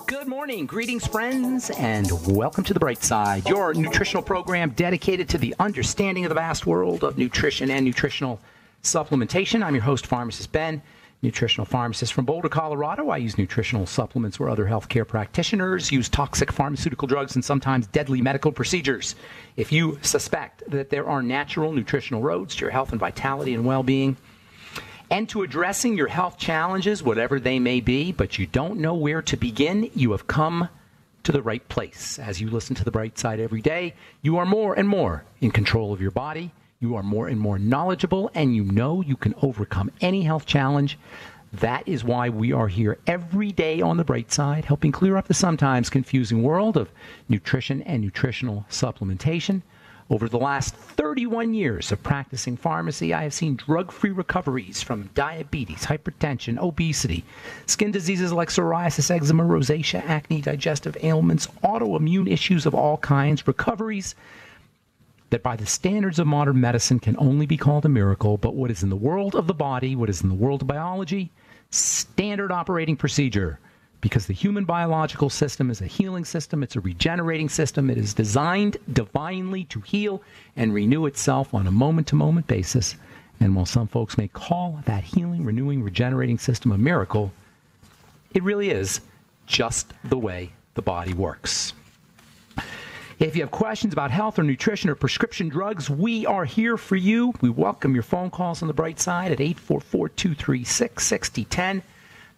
Good morning, greetings, friends, and welcome to The Bright Side, your nutritional program dedicated to the understanding of the vast world of nutrition and nutritional supplementation. I'm your host, Pharmacist Ben, nutritional pharmacist from Boulder, Colorado. I use nutritional supplements where other healthcare practitioners use toxic pharmaceutical drugs and sometimes deadly medical procedures. If you suspect that there are natural nutritional roads to your health and vitality and well-being, and to addressing your health challenges, whatever they may be, but you don't know where to begin, you have come to the right place. As you listen to The Bright Side every day, you are more and more in control of your body. You are more and more knowledgeable, and you know you can overcome any health challenge. That is why we are here every day on The Bright Side, helping clear up the sometimes confusing world of nutrition and nutritional supplementation. Over the last 31 years of practicing pharmacy, I have seen drug-free recoveries from diabetes, hypertension, obesity, skin diseases like psoriasis, eczema, rosacea, acne, digestive ailments, autoimmune issues of all kinds, recoveries that by the standards of modern medicine can only be called a miracle, but what is in the world of the body, what is in the world of biology, standard operating procedure. Because the human biological system is a healing system, it's a regenerating system, it is designed divinely to heal and renew itself on a moment-to-moment basis. And while some folks may call that healing, renewing, regenerating system a miracle, it really is just the way the body works. If you have questions about health or nutrition or prescription drugs, we are here for you. We welcome your phone calls on The Bright Side at 844-236-6010.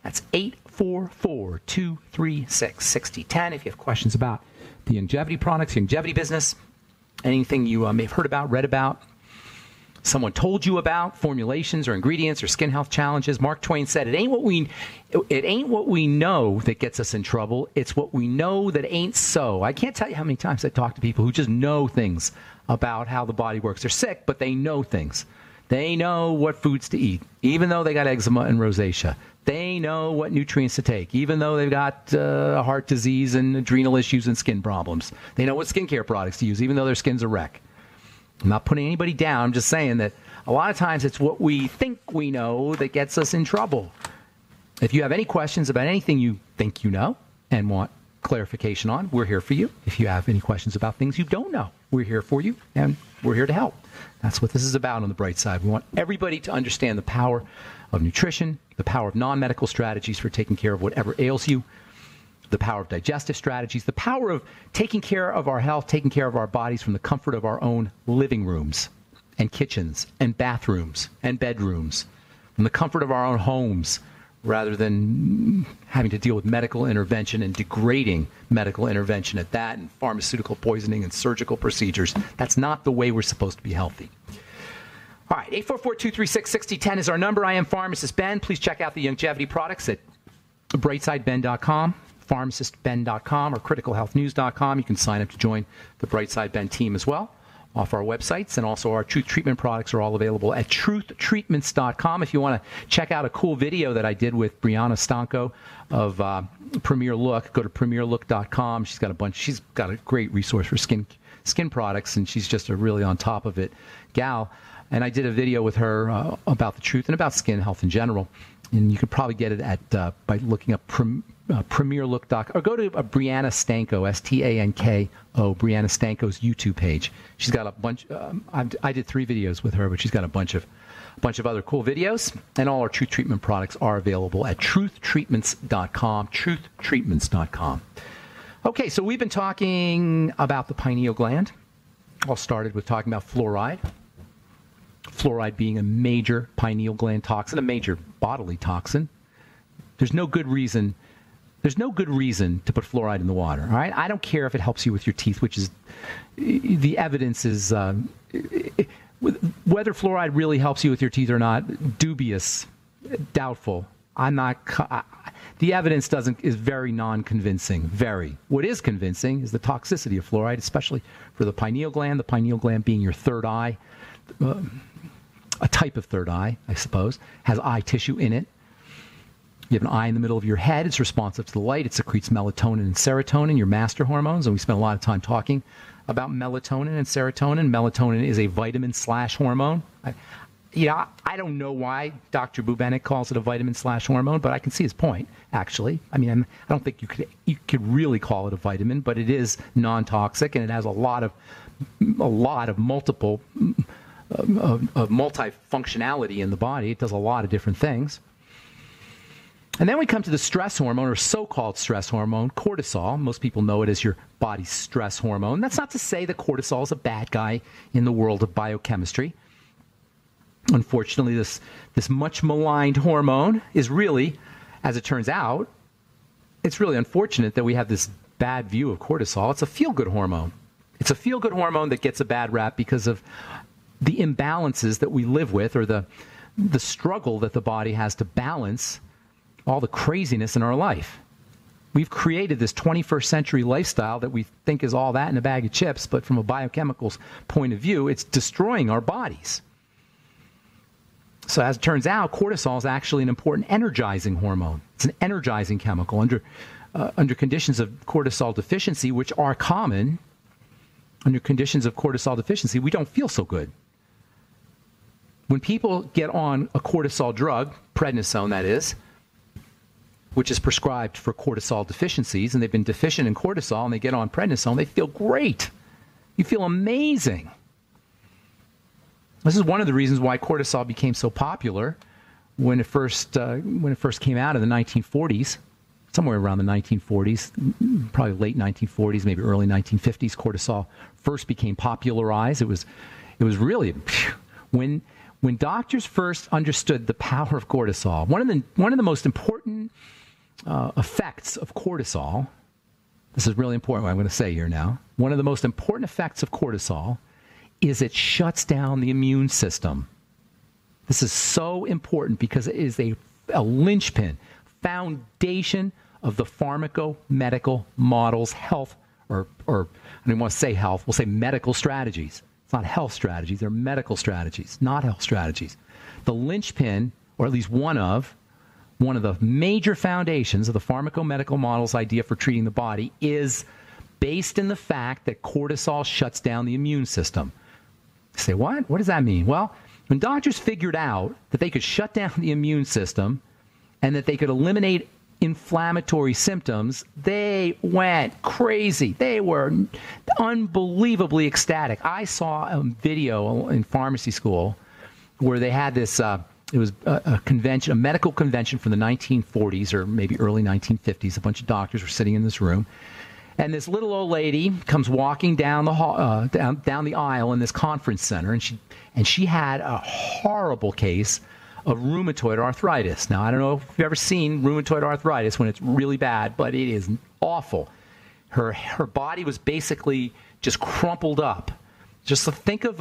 That's 844-236-6010. If you have questions about the longevity products, the longevity business, anything you may have heard about, read about, someone told you about, formulations or ingredients or skin health challenges. Mark Twain said, it ain't what we know that gets us in trouble. It's what we know that ain't so. I can't tell you how many times I talk to people who just know things about how the body works. They're sick, but they know things. They know what foods to eat, even though they got eczema and rosacea. They know what nutrients to take, even though they've got heart disease and adrenal issues and skin problems. They know what skincare products to use, even though their skin's a wreck. I'm not putting anybody down. I'm just saying that a lot of times it's what we think we know that gets us in trouble. If you have any questions about anything you think you know and want clarification on, we're here for you. If you have any questions about things you don't know, we're here for you, and we're here to help. That's what this is about on The Bright Side. We want everybody to understand the power of nutrition, the power of non-medical strategies for taking care of whatever ails you, the power of digestive strategies, the power of taking care of our health, taking care of our bodies from the comfort of our own living rooms and kitchens and bathrooms and bedrooms, from the comfort of our own homes, rather than having to deal with medical intervention and degrading medical intervention at that, and pharmaceutical poisoning and surgical procedures. That's not the way we're supposed to be healthy. All right, 844-236-6010 is our number. I am Pharmacist Ben. Please check out the longevity products at brightsideben.com, pharmacistben.com, or criticalhealthnews.com. You can sign up to join the Brightside Ben team as well off our websites, and also our Truth Treatment products are all available at truthtreatments.com. If you want to check out a cool video that I did with Brianna Stanko of Premier Look, go to premierlook.com. She's got a great resource for skin products, and she's just a really on top of it gal. And I did a video with her about the truth and about skin health in general. And you could probably get it at by looking up premierlook.com, or go to Brianna Stanko, Stanko, Brianna Stanko's YouTube page. She's got a bunch. I did 3 videos with her, but she's got a bunch of other cool videos. And all our Truth Treatment products are available at truthtreatments.com, truthtreatments.com. Okay, so we've been talking about the pineal gland. All started with talking about fluoride. Fluoride being a major pineal gland toxin, a major bodily toxin. There's no good reason to put fluoride in the water. All right, I don't care if it helps you with your teeth, which is the evidence is whether fluoride really helps you with your teeth or not. Dubious, doubtful. The evidence is very non-convincing. Very. What is convincing is the toxicity of fluoride, especially for the pineal gland. The pineal gland being your third eye. A type of third eye, I suppose, has eye tissue in it. You have an eye in the middle of your head. It's responsive to the light. It secretes melatonin and serotonin, your master hormones. And we spent a lot of time talking about melatonin and serotonin. Melatonin is a vitamin/hormone. I don't know why Dr. Bubenik calls it a vitamin/hormone, but I can see his point, actually. I mean, I don't think you could really call it a vitamin, but it is non-toxic, and it has a lot of multiple multifunctionality in the body. It does a lot of different things. And then we come to the stress hormone, or so-called stress hormone, cortisol. Most people know it as your body's stress hormone. That's not to say that cortisol is a bad guy in the world of biochemistry. Unfortunately, this much maligned hormone is really, as it turns out, it's really unfortunate that we have this bad view of cortisol. It's a feel-good hormone. It's a feel-good hormone that gets a bad rap because of the imbalances that we live with, or the struggle that the body has to balance all the craziness in our life. We've created this 21st century lifestyle that we think is all that in a bag of chips, but from a biochemicals point of view, it's destroying our bodies. So as it turns out, cortisol is actually an important energizing hormone. It's an energizing chemical. Under conditions of cortisol deficiency, which are common, under conditions of cortisol deficiency, we don't feel so good. When people get on a cortisol drug, prednisone that is, which is prescribed for cortisol deficiencies, and they've been deficient in cortisol, and they get on prednisone, they feel great. You feel amazing. This is one of the reasons why cortisol became so popular when it first came out in the 1940s, somewhere around the 1940s, probably late 1940s, maybe early 1950s. Cortisol first became popularized. It was really when doctors first understood the power of cortisol. One of the most important effects of cortisol. This is really important what I'm going to say here now. One of the most important effects of cortisol is it shuts down the immune system. This is so important because it is a linchpin, foundation of the pharmacomedical model's health, or I don't want to say health, we'll say medical strategies. It's not health strategies, they're medical strategies, not health strategies. The linchpin, or at least one of the major foundations of the pharmacomedical model's idea for treating the body is based in the fact that cortisol shuts down the immune system. You say, what? What does that mean? Well, when doctors figured out that they could shut down the immune system and that they could eliminate inflammatory symptoms, they went crazy. They were unbelievably ecstatic. I saw a video in pharmacy school where they had this, it was a convention, a medical convention from the 1940s or maybe early 1950s. A bunch of doctors were sitting in this room. And this little old lady comes walking down the hall, down the aisle in this conference center, and she had a horrible case of rheumatoid arthritis. Now, I don't know if you've ever seen rheumatoid arthritis when it's really bad, but it is awful. Her body was basically just crumpled up. Just think of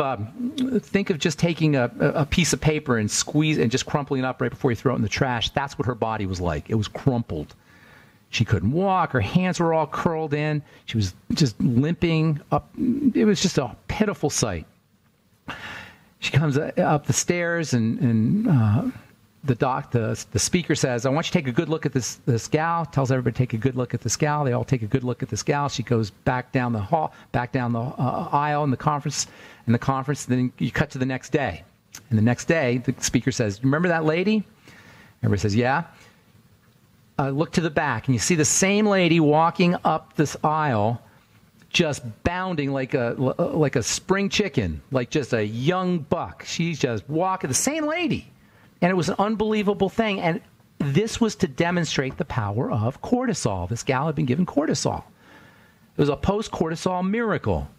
just taking a piece of paper and squeeze and just crumpling it up right before you throw it in the trash. That's what her body was like. It was crumpled. She couldn't walk. Her hands were all curled in. She was just limping up. It was just a pitiful sight. She comes up the stairs, and the speaker says, "I want you to take a good look at this gal." Tells everybody to take a good look at this gal. They all take a good look at this gal. She goes back down the hall, back down the aisle in the conference. Then you cut to the next day. And the next day, the speaker says, "You remember that lady?" Everybody says, "Yeah." Look to the back, and you see the same lady walking up this aisle, just bounding like a spring chicken, like just a young buck. She's just walking, the same lady. And it was an unbelievable thing. And this was to demonstrate the power of cortisol. This gal had been given cortisol. It was a post-cortisol miracle.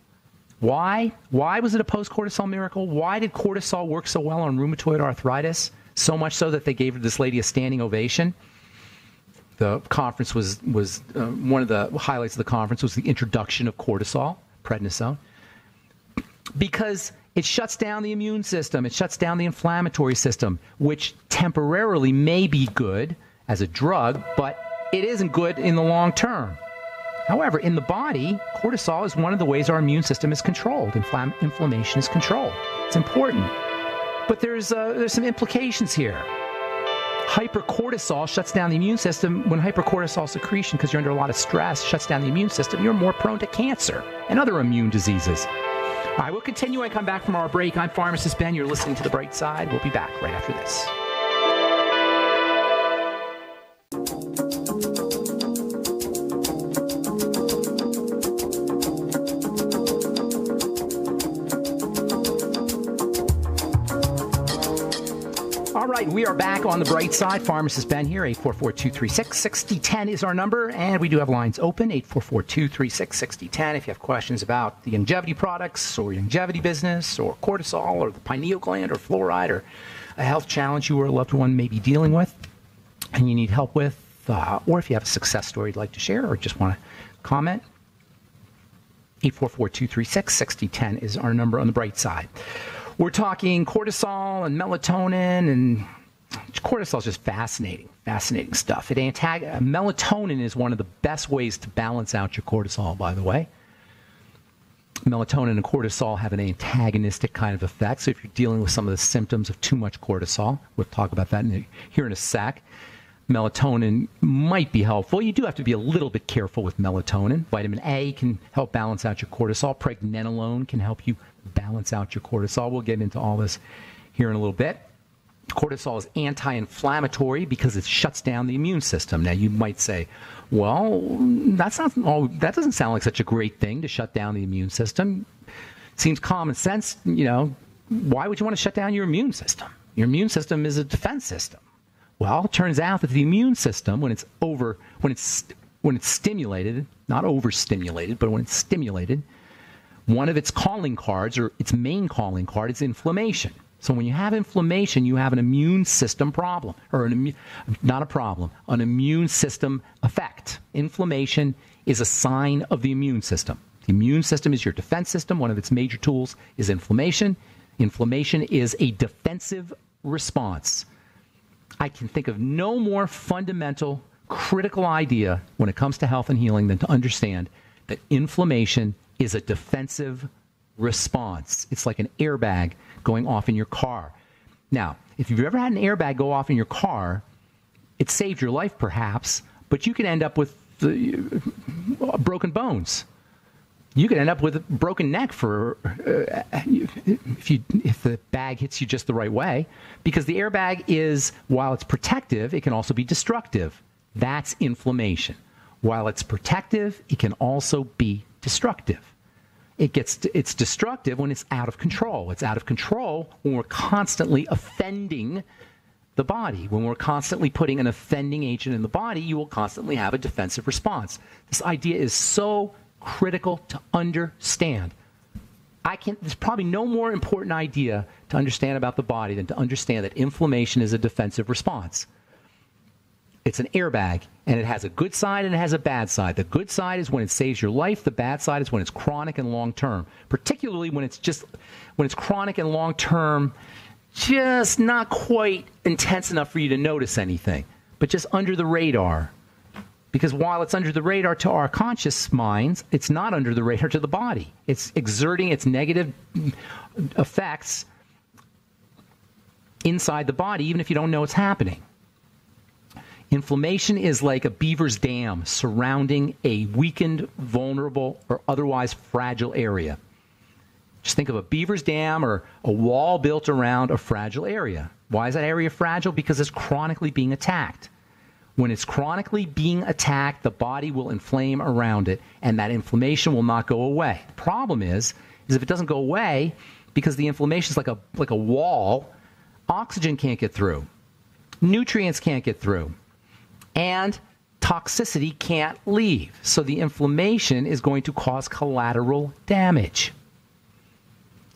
Why? Why was it a post-cortisol miracle? Why did cortisol work so well on rheumatoid arthritis? So much so that they gave this lady a standing ovation. The conference was one of the highlights of the conference was the introduction of cortisol, prednisone, because it shuts down the immune system. It shuts down the inflammatory system, which temporarily may be good as a drug, but it isn't good in the long term. However, in the body, cortisol is one of the ways our immune system is controlled. Inflammation is controlled. It's important. But there's some implications here. Hypercortisol shuts down the immune system. When hypercortisol secretion, because you're under a lot of stress, shuts down the immune system, you're more prone to cancer and other immune diseases. All right, we'll continue and come back from our break. I'm Pharmacist Ben. You're listening to The Bright Side. We'll be back right after this. All right, we are back on The Bright Side. Pharmacist Ben here. 844-236-6010 is our number, and we do have lines open, 844-236-6010. If you have questions about the longevity products or longevity business or cortisol or the pineal gland or fluoride or a health challenge you or a loved one may be dealing with and you need help with, or if you have a success story you'd like to share or just want to comment, 844-236-6010 is our number on The Bright Side. We're talking cortisol and melatonin, and cortisol is just fascinating stuff. Melatonin is one of the best ways to balance out your cortisol, by the way. Melatonin and cortisol have an antagonistic kind of effect. So if you're dealing with some of the symptoms of too much cortisol, we'll talk about that here in a sec. Melatonin might be helpful. You do have to be a little bit careful with melatonin. Vitamin A can help balance out your cortisol. Pregnenolone can help you balance out your cortisol. We'll get into all this here in a little bit. Cortisol is anti-inflammatory because it shuts down the immune system. Now, you might say, well, that doesn't sound like such a great thing to shut down the immune system. Seems common sense, why would you want to shut down your immune system? Your immune system is a defense system. Well, it turns out that the immune system, when it's stimulated, not overstimulated, but when it's stimulated, one of its calling cards, or its main calling card, is inflammation. So when you have inflammation, you have an immune system problem, or an immune system effect. Inflammation is a sign of the immune system. The immune system is your defense system. One of its major tools is inflammation. Inflammation is a defensive response. I can think of no more fundamental, critical idea when it comes to health and healing than to understand that inflammation is a defensive response. It's like an airbag going off in your car. Now, if you've ever had an airbag go off in your car, it saved your life perhaps, but you can end up with broken bones. You could end up with a broken neck if the bag hits you just the right way, because the airbag is, while it's protective, it can also be destructive. That's inflammation. While it's protective, it can also be destructive. It's destructive when it's out of control. It's out of control when we're constantly offending the body. When we're constantly putting an offending agent in the body, you will constantly have a defensive response. This idea is so critical to understand. There's probably no more important idea to understand about the body than to understand that inflammation is a defensive response. It's an airbag, and it has a good side and it has a bad side. The good side is when it saves your life. The bad side is when it's chronic and long-term, particularly when it's chronic and long-term, just not quite intense enough for you to notice anything, but just under the radar. Because while it's under the radar to our conscious minds, it's not under the radar to the body. It's exerting its negative effects inside the body, even if you don't know it's happening. Inflammation is like a beaver's dam surrounding a weakened, vulnerable, or otherwise fragile area. Just think of a beaver's dam or a wall built around a fragile area. Why is that area fragile? Because it's chronically being attacked. When it's chronically being attacked, the body will inflame around it, and that inflammation will not go away. The problem is if it doesn't go away, because the inflammation is like a wall, oxygen can't get through, nutrients can't get through, and toxicity can't leave. So the inflammation is going to cause collateral damage.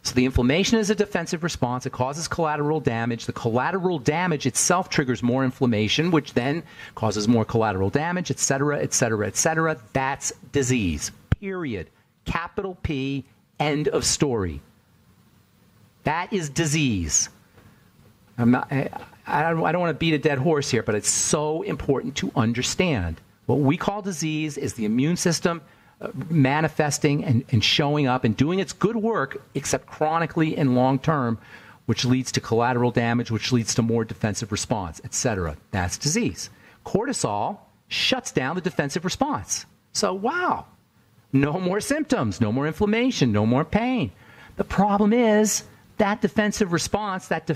So the inflammation is a defensive response. It causes collateral damage. The collateral damage itself triggers more inflammation, which then causes more collateral damage, et cetera, et cetera, et cetera. That's disease, period. Capital P, end of story. That is disease. I don't want to beat a dead horse here, but it's so important to understand. What we call disease is the immune system manifesting and showing up and doing its good work, except chronically and long term, which leads to collateral damage, which leads to more defensive response, etc. That's disease. Cortisol shuts down the defensive response. So, wow, no more symptoms, no more inflammation, no more pain. The problem is that defensive response, that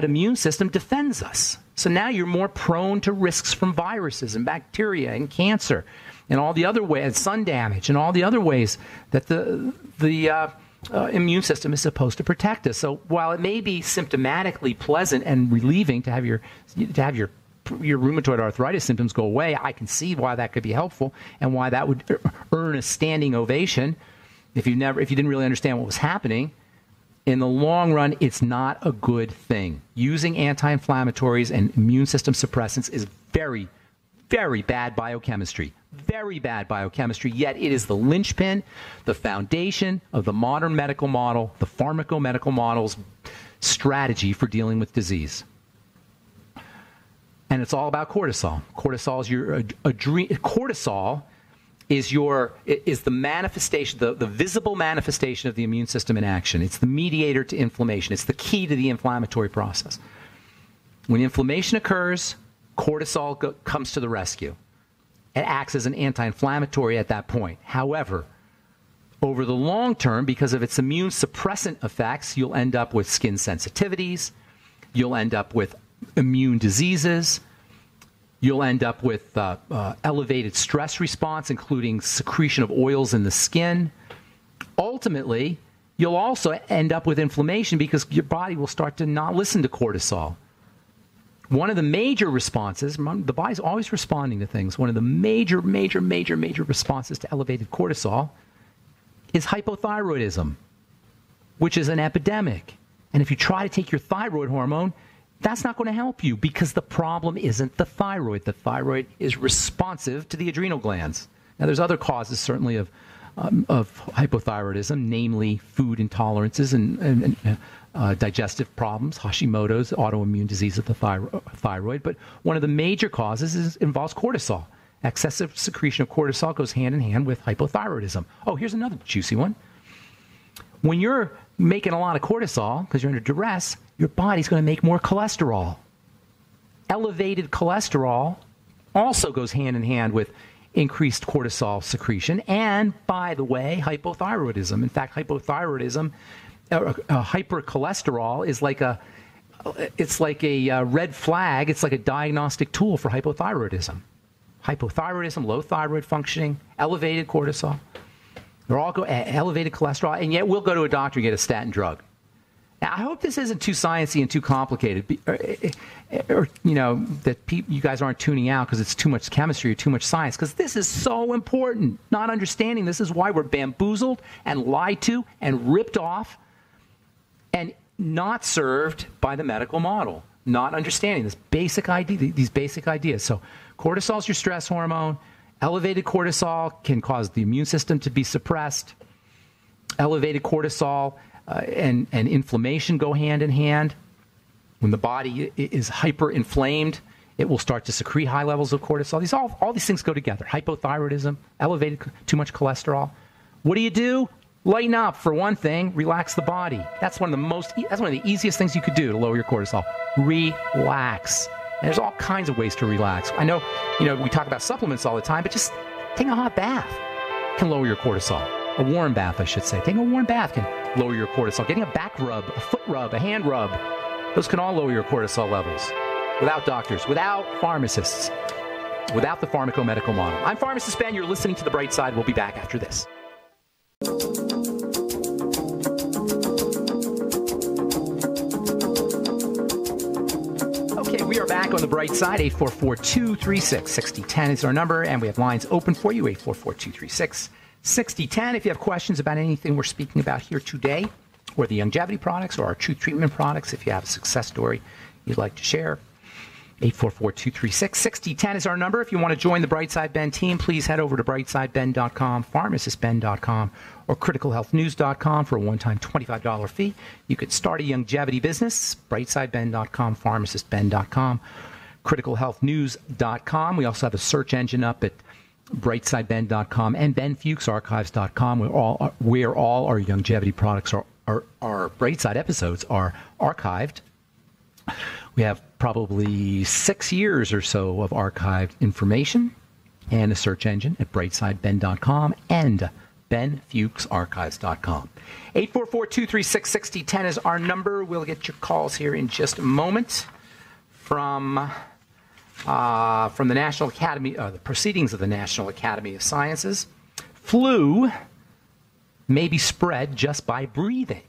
immune system defends us. So now you're more prone to risks from viruses and bacteria and cancer and all the other ways, sun damage and all the other ways that the immune system is supposed to protect us. So while it may be symptomatically pleasant and relieving to have your rheumatoid arthritis symptoms go away, I can see why that could be helpful and why that would earn a standing ovation if you didn't really understand what was happening. In the long run, it's not a good thing. Using anti-inflammatories and immune system suppressants is very, very bad biochemistry. Very bad biochemistry, yet it is the linchpin, the foundation of the modern medical model, the pharmacomedical model's strategy for dealing with disease. And it's all about cortisol. Cortisol is the manifestation, the visible manifestation of the immune system in action. It's the mediator to inflammation. It's the key to the inflammatory process. When inflammation occurs, cortisol comes to the rescue. It acts as an anti-inflammatory at that point. However, over the long term, because of its immune suppressant effects, you'll end up with skin sensitivities. You'll end up with immune diseases. You'll end up with elevated stress response, including secretion of oils in the skin. Ultimately, you'll also end up with inflammation because your body will start to not listen to cortisol. One of the major responses, the body's always responding to things. One of the major responses to elevated cortisol is hypothyroidism, which is an epidemic. And if you try to take your thyroid hormone, that's not going to help you because the problem isn't the thyroid. The thyroid is responsive to the adrenal glands. Now, there's other causes, certainly, of hypothyroidism, namely food intolerances and digestive problems, Hashimoto's, autoimmune disease of the thyroid. But one of the major causes involves cortisol. Excessive secretion of cortisol goes hand in hand with hypothyroidism. Oh, here's another juicy one. When you're making a lot of cortisol because you're under duress, your body's going to make more cholesterol. Elevated cholesterol also goes hand in hand with increased cortisol secretion and, by the way, hypothyroidism. In fact, hypothyroidism, hypercholesterol is like a red flag. It's like a diagnostic tool for hypothyroidism. Hypothyroidism, low thyroid functioning, elevated cortisol. They're all elevated cholesterol, and yet we'll go to a doctor and get a statin drug. Now, I hope this isn't too sciencey and too complicated, or that you guys aren't tuning out because it's too much chemistry or too much science, because this is so important. Not understanding this is why we're bamboozled and lied to and ripped off and not served by the medical model. Not understanding this basic idea, these basic ideas. So cortisol is your stress hormone. Elevated cortisol can cause the immune system to be suppressed. Elevated cortisol and inflammation go hand in hand. When the body is hyperinflamed, it will start to secrete high levels of cortisol. All these things go together. Hypothyroidism, too much cholesterol. What do? Lighten up, for one thing. Relax the body. That's one of the easiest things you could do to lower your cortisol. Relax. And there's all kinds of ways to relax. I know, we talk about supplements all the time, but just taking a hot bath can lower your cortisol. A warm bath, I should say. Taking a warm bath can lower your cortisol. Getting a back rub, a foot rub, a hand rub, those can all lower your cortisol levels. Without doctors, without pharmacists, without the pharmacomedical model. I'm Pharmacist Ben. You're listening to The Bright Side. We'll be back after this. Okay, we are back on The Bright Side. 844-236-6010 is our number, and we have lines open for you, 844-236-6010. If you have questions about anything we're speaking about here today, or the longevity products, or our truth treatment products, if you have a success story you'd like to share, 844-236-6010 is our number. If you want to join the Brightside Ben team, please head over to brightsideben.com, pharmacistben.com, or criticalhealthnews.com for a one-time $25 fee. You could start a longevity business, brightsideben.com, pharmacistben.com, criticalhealthnews.com. We also have a search engine up at brightsideben.com and benfuchsarchives.com, where all our longevity products our Brightside episodes are archived. We have probably 6 years or so of archived information and a search engine at brightsideben.com and benfuchsarchives.com. 844-236-6010 is our number. We'll get your calls here in just a moment from the National Academy, the proceedings of the National Academy of Sciences. Flu may be spread just by breathing.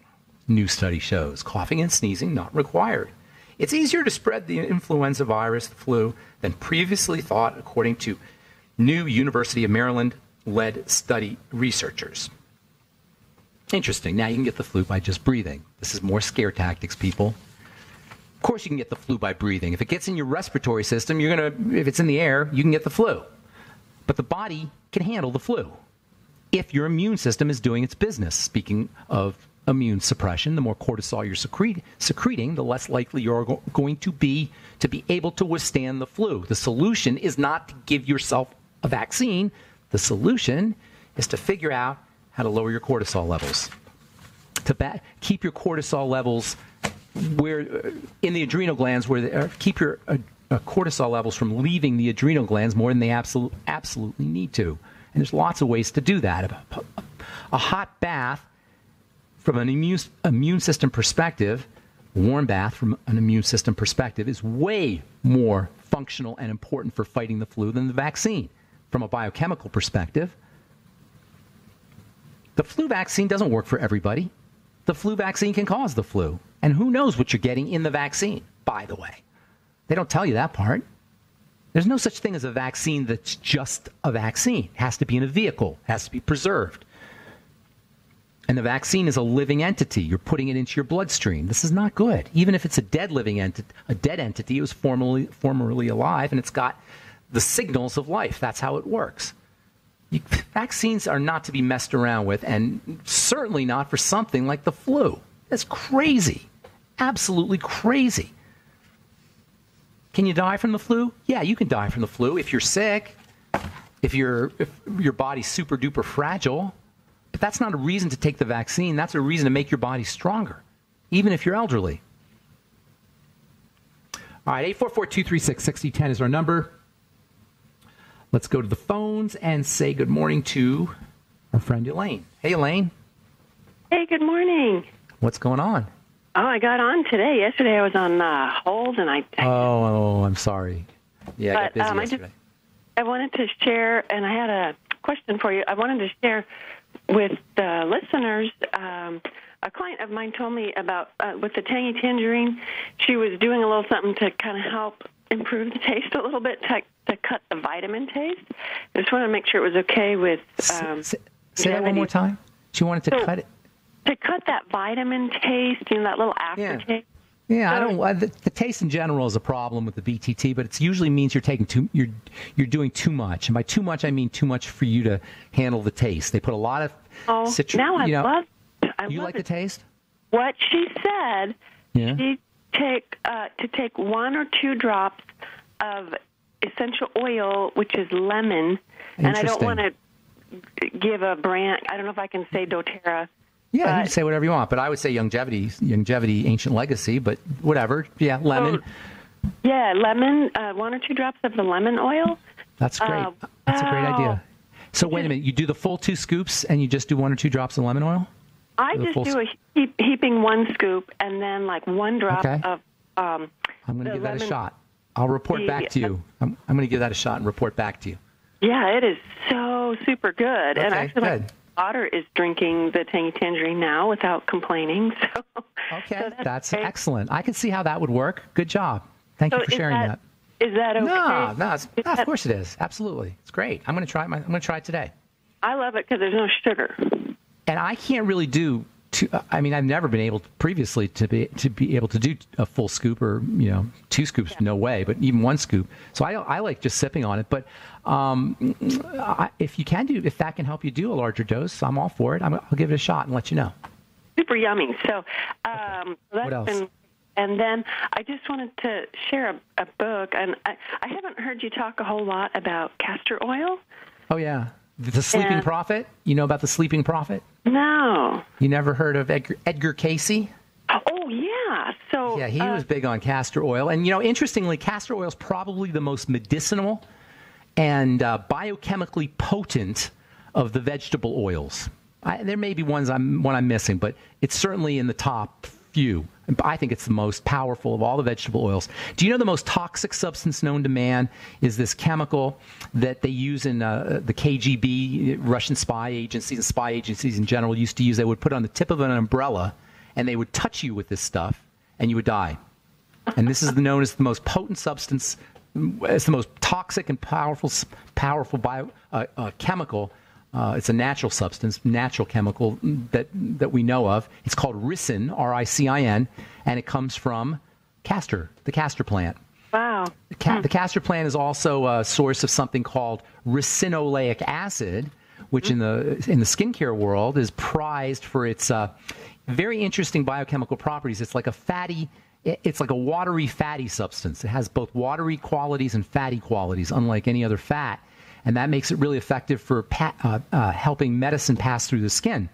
New study shows coughing and sneezing not required. It's easier to spread the influenza virus, the flu, than previously thought, according to new University of Maryland-led study researchers. Interesting. Now you can get the flu by just breathing. This is more scare tactics, people. Of course you can get the flu by breathing. If it gets in your respiratory system, if it's in the air, you can get the flu. But the body can handle the flu if your immune system is doing its business. Speaking of immune suppression, the more cortisol you're secreting, the less likely you're going to be able to withstand the flu. The solution is not to give yourself a vaccine. The solution is to figure out how to lower your cortisol levels, to keep your cortisol levels where in the adrenal glands, keep your cortisol levels from leaving the adrenal glands more than they absolutely need to. And there's lots of ways to do that. A hot bath from an immune system perspective, warm bath from an immune system perspective is way more functional and important for fighting the flu than the vaccine. From a biochemical perspective, the flu vaccine doesn't work for everybody. The flu vaccine can cause the flu. And who knows what you're getting in the vaccine, by the way. They don't tell you that part. There's no such thing as a vaccine that's just a vaccine. It has to be in a vehicle. It has to be preserved. And the vaccine is a living entity. You're putting it into your bloodstream. This is not good. Even if it's a dead entity, it was formerly alive, and it's got the signals of life. That's how it works. Vaccines are not to be messed around with, and certainly not for something like the flu. That's crazy. Absolutely crazy. Can you die from the flu? Yeah, you can die from the flu if you're sick, if your body's super duper fragile. But that's not a reason to take the vaccine. That's a reason to make your body stronger, even if you're elderly. All right, 844-236-6010 is our number. Let's go to the phones and say good morning to our friend Elaine. Hey, Elaine. Hey, good morning. What's going on? Oh, I got on today. Yesterday I was on hold, and Oh, I'm sorry. Yeah, I got busy yesterday. I wanted to share, and I had a question for you. I wanted to share with the listeners. A client of mine told me about, with the tangy tangerine, she was doing a little something to kind of help improve the taste a little bit, to cut the vitamin taste. I just wanted to make sure it was okay with... say that one more time. She wanted to cut it. To cut that vitamin taste, that little aftertaste. Yeah, the taste in general is a problem with the BTT, but it usually means you're doing too much, and by too much I mean too much for you to handle the taste. They put a lot of citrus. Now I love. You like the taste? What she said. Yeah. She to take 1 or 2 drops of essential oil, which is lemon, and I don't want to give a brand. I don't know if I can say doTERRA. Yeah, you can say whatever you want, but I would say longevity, ancient legacy, but whatever. Yeah, lemon. Lemon, 1 or 2 drops of the lemon oil. That's great. That's a great idea. So wait a minute, you do the full 2 scoops and you just do 1 or 2 drops of lemon oil? I just do a heaping 1 scoop and then like 1 drop of I'm going to give that a shot. I'll report back to you. I'm going to give that a shot and report back to you. Yeah, it is so super good. Okay, and actually, good. my daughter is drinking the tangy tangerine now without complaining. Okay, so that's excellent. I can see how that would work. Good job. Thank you for sharing that. Is that okay? No, of course it is. Absolutely. It's great. I'm going to try it today. I love it because there's no sugar. And I can't really do I've never been able previously to be able to do a full scoop or 2 scoops, no way, but even 1 scoop. So I like just sipping on it. But if that can help you do a larger dose, I'm all for it. I'll give it a shot and let you know. Super yummy. So what else? And then I just wanted to share a book, and I haven't heard you talk a whole lot about castor oil. Oh yeah. The Sleeping Prophet? You know about the Sleeping Prophet? No. You never heard of Edgar Cayce? Oh, yeah. So yeah, he was big on castor oil. And, interestingly, castor oil is probably the most medicinal and biochemically potent of the vegetable oils. There may be one I'm missing, but it's certainly in the top few. I think it's the most powerful of all the vegetable oils. Do you know the most toxic substance known to man is this chemical that they use in the KGB, Russian spy agencies, and spy agencies in general used to use? They would put it on the tip of an umbrella, and they would touch you with this stuff, and you would die. And this is known as the most potent substance. It's the most toxic and powerful chemical. It's a natural substance, natural chemical that we know of. It's called ricin, R-I-C-I-N, and it comes from castor, the castor plant. Wow. The castor plant is also a source of something called ricinoleic acid, which in the skincare world is prized for its very interesting biochemical properties. It's like a watery fatty substance. It has both watery qualities and fatty qualities, unlike any other fat. And that makes it really effective for helping medicine pass through the skin,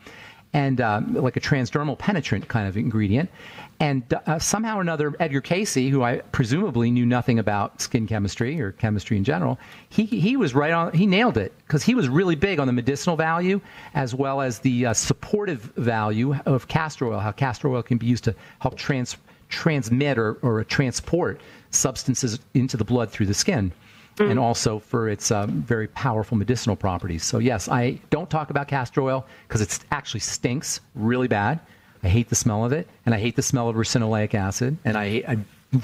and like a transdermal penetrant kind of ingredient. And somehow or another, Edgar Casey, who I presumably knew nothing about skin chemistry or chemistry in general, he was right on. He nailed it, because he was really big on the medicinal value as well as the supportive value of castor oil, how castor oil can be used to help transmit or transport substances into the blood through the skin. And also for its very powerful medicinal properties. So, yes, I don't talk about castor oil because it actually stinks really bad. I hate the smell of it, and I hate the smell of ricinoleic acid, and I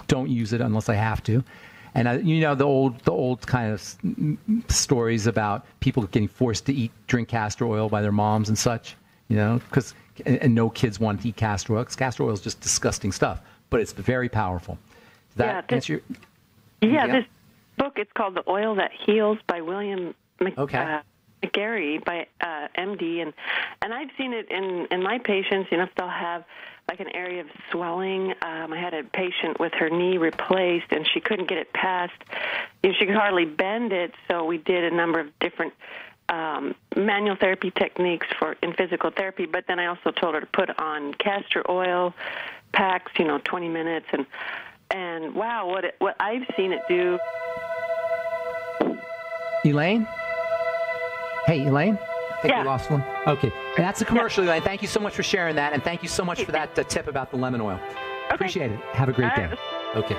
don't use it unless I have to. And, the old kind of stories about people getting forced to drink castor oil by their moms and such, because no kids want to eat castor oil, because castor oil is just disgusting stuff, but it's very powerful. Does that answer your... This book, it's called The Oil That Heals by William McGarry by MD, and I've seen it in my patients. If they'll have like an area of swelling. I had a patient with her knee replaced, and she couldn't get it past. She could hardly bend it, so we did a number of different manual therapy techniques in physical therapy. But then I also told her to put on castor oil packs, 20 minutes, and wow, what I've seen it do. Elaine? Hey, Elaine? I think we lost one. Okay. And that's a commercial, Elaine. Thank you so much for sharing that, and thank you so much for that tip about the lemon oil. Appreciate it. Have a great day. Okay.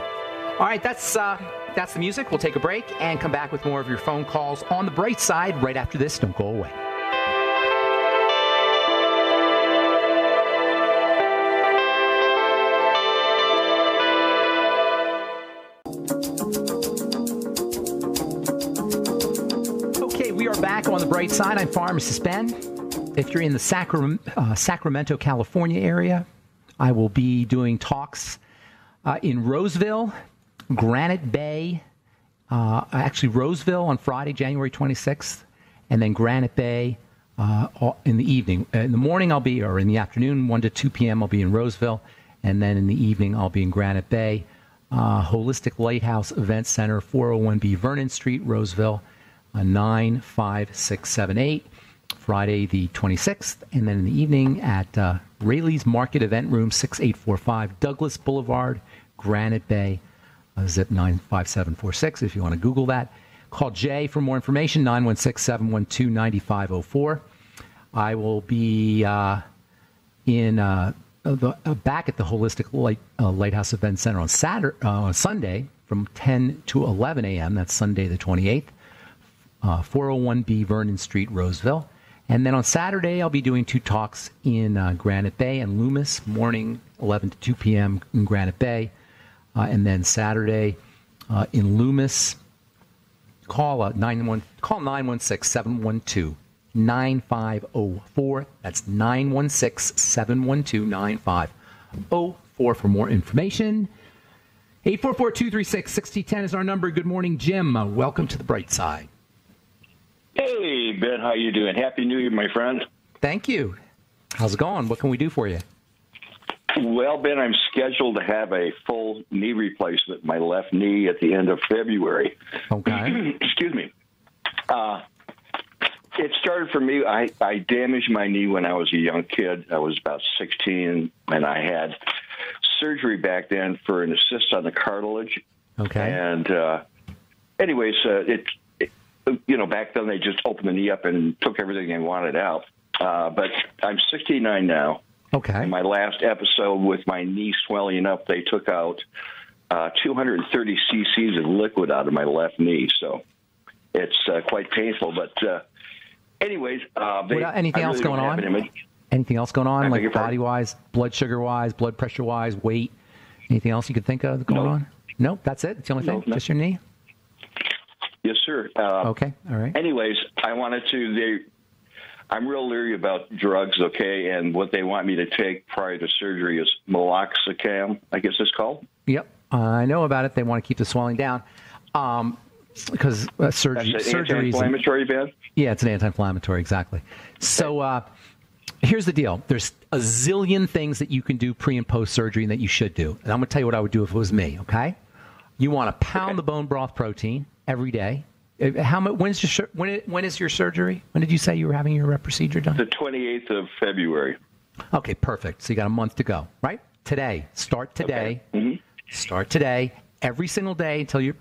All right, that's the music. We'll take a break and come back with more of your phone calls on the bright side right after this. Don't go away. Back on the bright side, I'm Pharmacist Ben. If you're in the Sacramento, California area, I will be doing talks in Roseville, Granite Bay, Roseville on Friday, January 26th, and then Granite Bay in the evening. In the morning, in the afternoon, 1 to 2 p.m., I'll be in Roseville, and then in the evening, I'll be in Granite Bay. Holistic Lighthouse Event Center, 401B Vernon Street, Roseville. 95678, Friday the 26th, and then in the evening at Rayleigh's Market Event Room, 6845 Douglas Boulevard, Granite Bay, zip 95746 if you want to Google that. Call Jay for more information, 916-712-9504. I will be back at the Holistic Lighthouse Event Center on Sunday from 10 to 11 a.m. That's Sunday the 28th. 401B Vernon Street, Roseville. And then on Saturday, I'll be doing 2 talks in Granite Bay and Loomis, morning 11 to 2 p.m. in Granite Bay. And then Saturday in Loomis, call 916-712-9504. That's 916-712-9504 for more information. 844-236-6010 is our number. Good morning, Jim. Welcome to the bright side. Hey, Ben, how you doing? Happy New Year, my friend. Thank you. How's it going? What can we do for you? Well, Ben, I'm scheduled to have a full knee replacement, my left knee, at the end of February. Okay. Excuse me. It started for me, I damaged my knee when I was a young kid. I was about 16, and I had surgery back then for an assist on the cartilage. Okay. And anyways, back then they just opened the knee up and took everything they wanted out. But I'm 69 now. Okay. In my last episode with my knee swelling up, they took out 230 cc's of liquid out of my left knee. So it's quite painful. But anyways, anything else going on? Anything else going on, like body-wise, blood sugar-wise, blood pressure-wise, weight? Anything else you could think of going on? Nope, that's it? It's the only thing? No. Just your knee? Yes, sir. Okay, all right. Anyways, I wanted to... I'm real leery about drugs, okay, and what they want me to take prior to surgery is meloxicam, I guess it's called. Yep, I know about it. They want to keep the swelling down because surgery... That's an anti-inflammatory, Ben? Yeah, it's an anti-inflammatory, exactly. So here's the deal. There's a zillion things that you can do pre- and post-surgery and that you should do. And I'm going to tell you what I would do if it was me, okay? You want to pound the bone broth protein every day. When is your surgery? When did you say you were having your procedure done? The 28th of February. Okay, perfect. So you got a month to go, right? Today. Start today. Okay. Mm-hmm. Start today. Every single day until your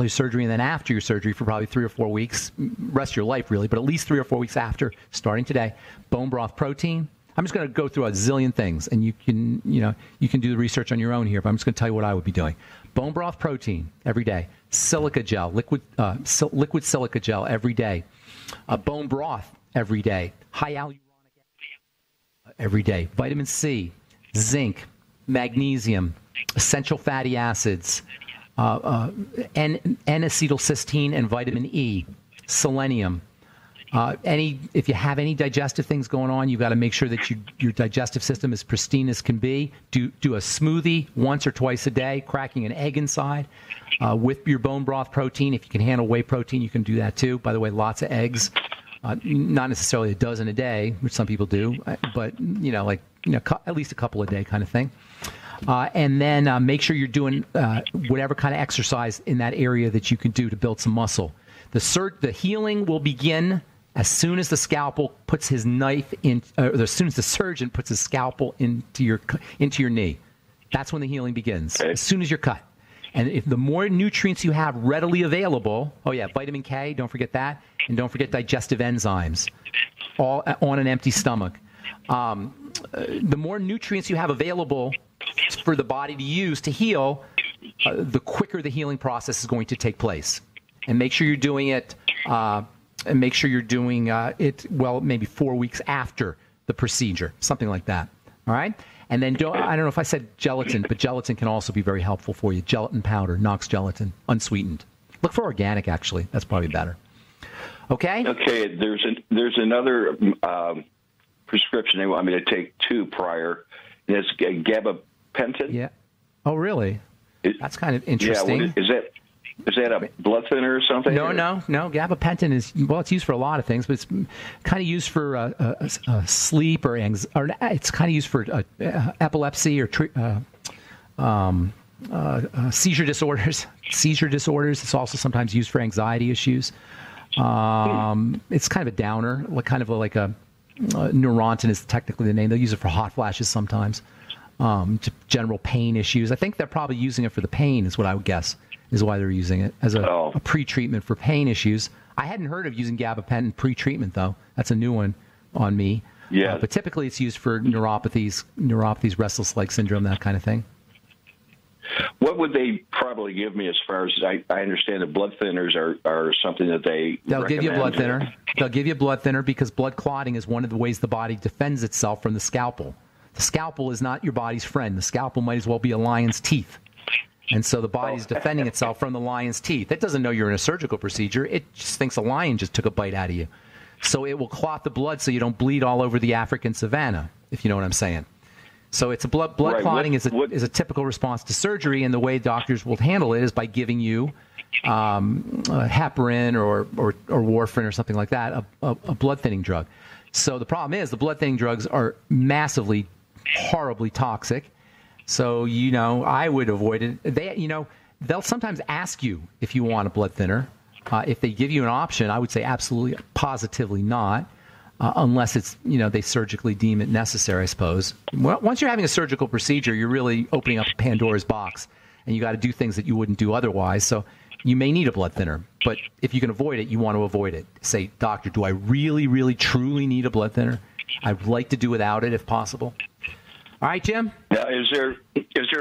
surgery, and then after your surgery for probably 3 or 4 weeks. Rest of your life, really, but at least 3 or 4 weeks after, starting today. Bone broth protein. I'm just going to go through a zillion things, and you can do the research on your own here, but I'm just going to tell you what I would be doing. Bone broth protein every day. Silica gel, liquid silica gel every day. Bone broth every day. High hyaluronic acid every day. Vitamin C, zinc, magnesium, essential fatty acids, N-acetylcysteine and vitamin E, selenium. If you have any digestive things going on, you've got to make sure that your digestive system is pristine as can be. Do a smoothie once or twice a day, cracking an egg inside with your bone broth protein. If you can handle whey protein, you can do that too. By the way, lots of eggs, not necessarily a dozen a day, which some people do, but at least a couple a day kind of thing. And then make sure you're doing whatever kind of exercise in that area that you can do to build some muscle. The healing will begin as soon as the scalpel puts his knife in, or as soon as the surgeon puts his scalpel into your knee. That's when the healing begins. Okay. As soon as you're cut. And if the more nutrients you have readily available, vitamin K, don't forget that, and don't forget digestive enzymes, all on an empty stomach. The more nutrients you have available for the body to use to heal, the quicker the healing process is going to take place. And make sure you're doing it. And make sure you're doing it maybe 4 weeks after the procedure, something like that. All right. And then I don't know if I said gelatin, but gelatin can also be very helpful for you. Gelatin powder, Knox gelatin, unsweetened. Look for organic, actually. That's probably better. Okay. Okay. There's another prescription they want me to take too prior. And it's gabapentin. Yeah. Oh, really? That's kind of interesting. Yeah. Is that a blood thinner or something? No. Gabapentin it's used for a lot of things, but it's kind of used for sleep or it's kind of used for epilepsy or seizure disorders. Seizure disorders. It's also sometimes used for anxiety issues. It's kind of a downer, like a Neurontin is technically the name. They'll use it for hot flashes sometimes. General pain issues. I think they're probably using it for the pain, is what I would guess. Is why they're using it as a pre-treatment for pain issues. I hadn't heard of using gabapentin pre-treatment, though. That's a new one on me. Yeah. But typically it's used for neuropathies, restless leg syndrome, that kind of thing. What would they probably give me as far as I understand the blood thinners are something that they'll give you a blood thinner. They'll give you a blood thinner because blood clotting is one of the ways the body defends itself from the scalpel. The scalpel is not your body's friend. The scalpel might as well be a lion's teeth. And so the body's defending itself from the lion's teeth. It doesn't know you're in a surgical procedure. It just thinks a lion just took a bite out of you. So it will clot the blood so you don't bleed all over the African savannah, if you know what I'm saying. So it's a blood clotting is a typical response to surgery, and the way doctors will handle it is by giving you heparin or warfarin or something like that, a blood thinning drug. So the problem is the blood thinning drugs are massively, horribly toxic. So, I would avoid it. They'll sometimes ask you if you want a blood thinner. If they give you an option, I would say absolutely, positively not, unless it's, they surgically deem it necessary, I suppose. Once you're having a surgical procedure, you're really opening up Pandora's box, and you got to do things that you wouldn't do otherwise. So, you may need a blood thinner, but if you can avoid it, you want to avoid it. Say, doctor, do I really, really, truly need a blood thinner? I'd like to do without it if possible. All right, Jim? Now, is there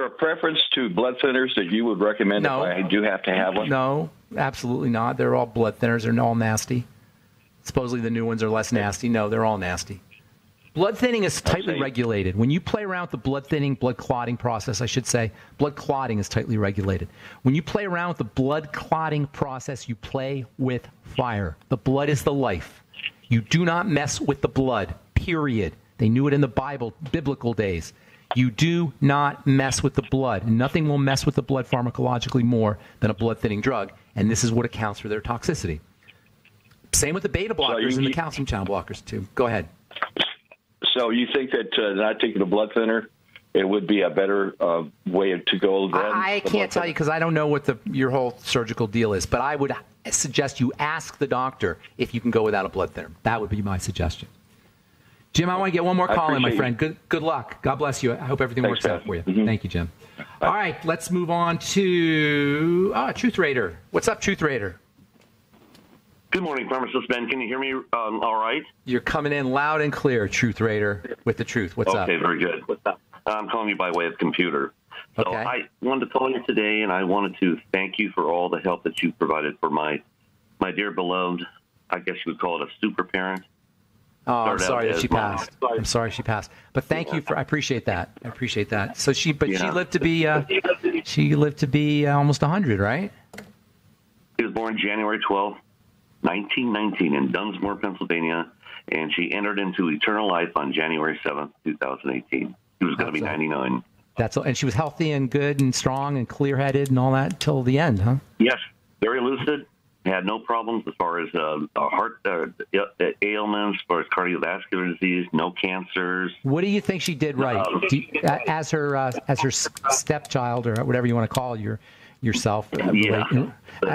a preference to blood thinners that you would recommend No. if I do have to have one? No, absolutely not. They're all blood thinners. They're all nasty. Supposedly the new ones are less nasty. No, they're all nasty. Blood thinning is tightly regulated. When you play around with the blood thinning, blood clotting process, I should say, blood clotting is tightly regulated. When you play around with the blood clotting process, you play with fire. The blood is the life. You do not mess with the blood, period. They knew it in the Bible, biblical days. You do not mess with the blood. Nothing will mess with the blood pharmacologically more than a blood thinning drug, and this is what accounts for their toxicity. Same with the beta blockers and the calcium channel blockers, too. Go ahead. So you think that not taking a blood thinner, it would be a better way to go then? I can't tell you because I don't know what your whole surgical deal is, but I would suggest you ask the doctor if you can go without a blood thinner. That would be my suggestion. Jim, I want to get one more call in, my friend. Good luck. God bless you. I hope everything works out for you. Mm-hmm. Thank you, Jim. All right, let's move on to Truth Raider. What's up, Truth Raider? Good morning, Pharmacist Ben. Can you hear me all right? You're coming in loud and clear, Truth Raider, with the truth. What's up? Okay, very good. What's up? I'm calling you by way of computer. So okay. I wanted to call you today, and I wanted to thank you for all the help that you provided for my dear beloved, I guess you would call it a super parent. Oh, I'm sorry that she passed. I'm sorry she passed. But thank you I appreciate that. I appreciate that. So she lived to be almost 100, right? She was born January 12th, 1919 in Dunsmore, Pennsylvania, and she entered into eternal life on January 7th, 2018. She was going to be 99. And she was healthy and good and strong and clear-headed and all that till the end, huh? Yes, very lucid. Had no problems as far as heart ailments, as far as cardiovascular disease, no cancers. What do you think she did right? As her stepchild or whatever you want to call yourself? Yeah.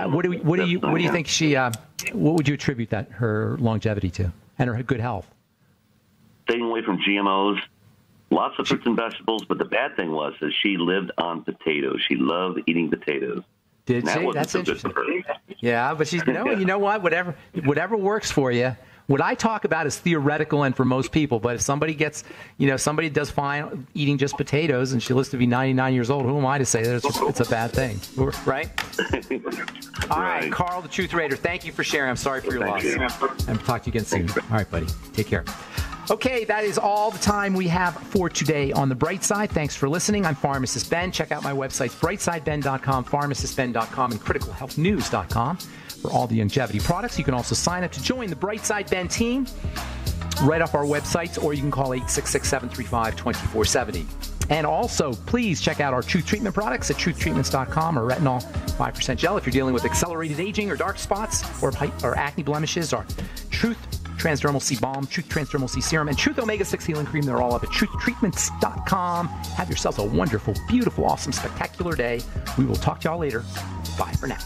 What do you think she? What would you attribute her longevity to and her good health? Staying away from GMOs, lots of fruits and vegetables. But the bad thing was that she lived on potatoes. She loved eating potatoes. Did she? That's interesting. Yeah, but she's you know what? Whatever works for you. What I talk about is theoretical and for most people. But if somebody gets, somebody does fine eating just potatoes and she lives to be 99 years old, who am I to say that it's a bad thing, right? All right, Carl, the Truth Raider. Thank you for sharing. I'm sorry for your loss. And talk to you again soon. All right, buddy. Take care. Okay, that is all the time we have for today on The Bright Side. Thanks for listening. I'm Pharmacist Ben. Check out my websites, brightsideben.com, pharmacistben.com, and criticalhealthnews.com for all the longevity products. You can also sign up to join the Bright Side Ben team right off our websites, or you can call 866-735-2470. And also, please check out our Truth Treatment products at truthtreatments.com, or retinol 5% gel if you're dealing with accelerated aging or dark spots or acne blemishes, or Truth Transdermal C Balm, Truth Transdermal C Serum, and Truth Omega-6 Healing Cream. They're all up at truthtreatments.com. Have yourselves a wonderful, beautiful, awesome, spectacular day. We will talk to y'all later. Bye for now.